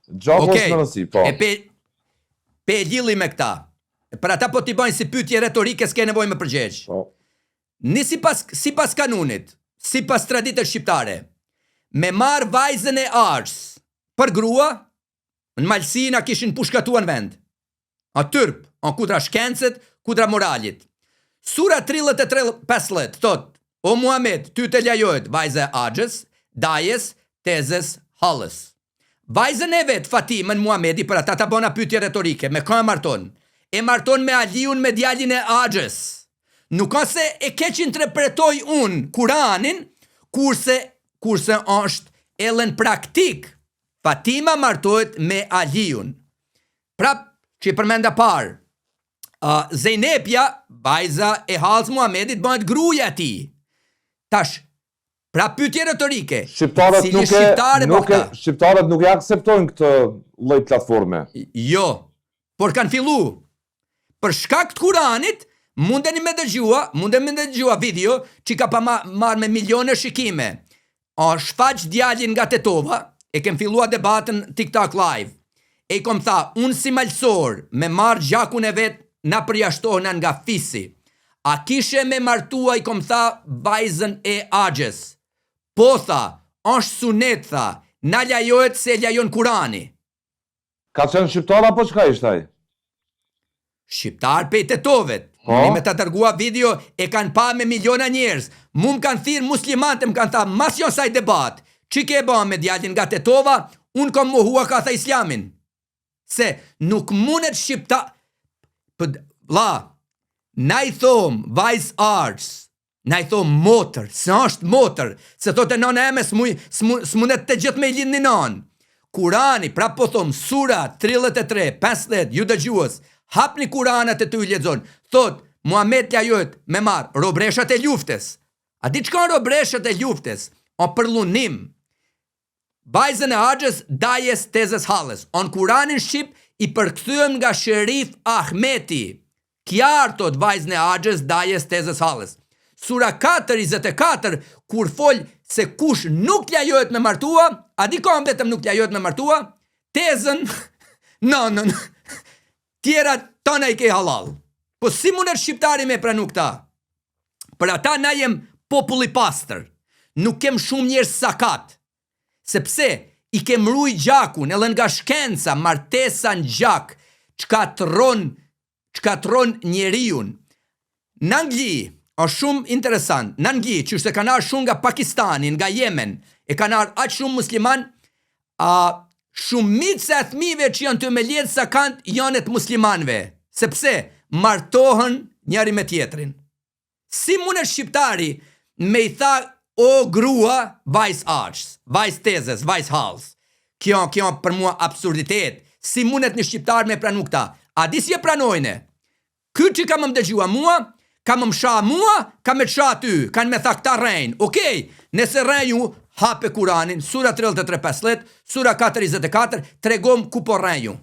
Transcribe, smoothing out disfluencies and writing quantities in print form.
Gjaku është në rëndësi, po. Pe e gjilli me këta. Për ata po t'i bajnë si pyetje retorike, s'ke nevojë me përgjegj. Po. Si pas kanunit, si pas traditës shqiptare, me marë vajzën e arës për grua, në malsi na kishin pushkatua në vend. A tërp, a kudra shkencet, kudra moralit. Sura 33:15 thot, o Muhammed, ty të lajojt vajzë e arës, dajes, tezes, halës. Vajzën e vetë Fatimën Muhamedi, për ata ta bona pyetje retorike, me ka e marton? E marton me Aliun me djalin e Axhës. Nuk ka se e keq interpretoj unë Kuranin, kurse është ellen praktik. Fatima martohet me Aliun. Prap, që i përmenda parë, Zejnepja, vajza e halës Muhamedit, bëhet gruaja e tij. Tash, pra pyetje retorike. Shqiptarët nuk e akseptojnë këtë lloj platforme. Jo, por kanë fillu. Për shkak të Kuranit, mundeni me dëgjua video që ka pa marrë me milione shikime. A shfaq djalin nga Tetova, e kem fillua debatën TikTok live. E i kom tha, unë si malsor me marrë gjakun e vet na përjashtohna nga fisi. A kishe me martua, i kom tha, vajzën e Axhës. Po tha, është sunet, tha, na lajohet se lajon Kurani. Ka qenë shqiptar apo çka ishte ai? Shqiptar pe Tetovet. Ne me ta dërgua video e kanë pa me miliona njerëz. Mu më kanë thirë muslimantë, më kanë tha, mas jo saj debat, që ke ba me djalin nga Tetova, unë kom mohua ka tha islamin. Se nuk mundet shqiptar... na i thom vajz arts, na i thom motër, se është motër, se thote nona eme s'mundet të gjithë me i linë një nanë. Kurani, pra po thom, sura 33, 15, ju dëgjues, hapni Kuranat e të i lexon, thot, Muhammed lajojt me marë robreshat e luftës. A di çka robreshat e luftës? O përlunim. Vajzën e Axhës, dajes, tezes, halës. On Kuranin shqip i përkthyem nga Sherif Ahmeti. Kjarë tot vajzën e Axhës, dajes, tezes, halës. Sura 4:24, kur fol se kush nuk lajohet me martua, a di kam vetëm nuk lajohet me martua, tezën, nënën, tjera tona i ke halal. Po si mundet shqiptari me pranu këta? Për ata na jem populli pastër, nuk kem shumë njerëz sakat, sepse i kem ruj gjakun, edhe nga shkenca, martesa në gjak, çkatron njeriun. Në Angli, është shumë interesant, në Angli, që se kanë arë shumë nga Pakistani, nga Jemen, e kanë arë aqë shumë musliman, shumit se athmive që janë të me ljetë sakant, janë të muslimanve, sepse martohen njëri me tjetrin. Si mundet shqiptari me i tha, o grua, vajz arës, vajz tezes, vajz halës. Kjo për mua absurditet. Si mundet një shqiptar me pranu këta? A di si e pranojne? Këtë që ka më dëgjua mua, ka më msha mua, ka me tsha ty, kanë me tha këta rejnë. Okej, nëse rejnë hape Kuranin, sura 33:15, sura 4:24, tregom ku po rejnë.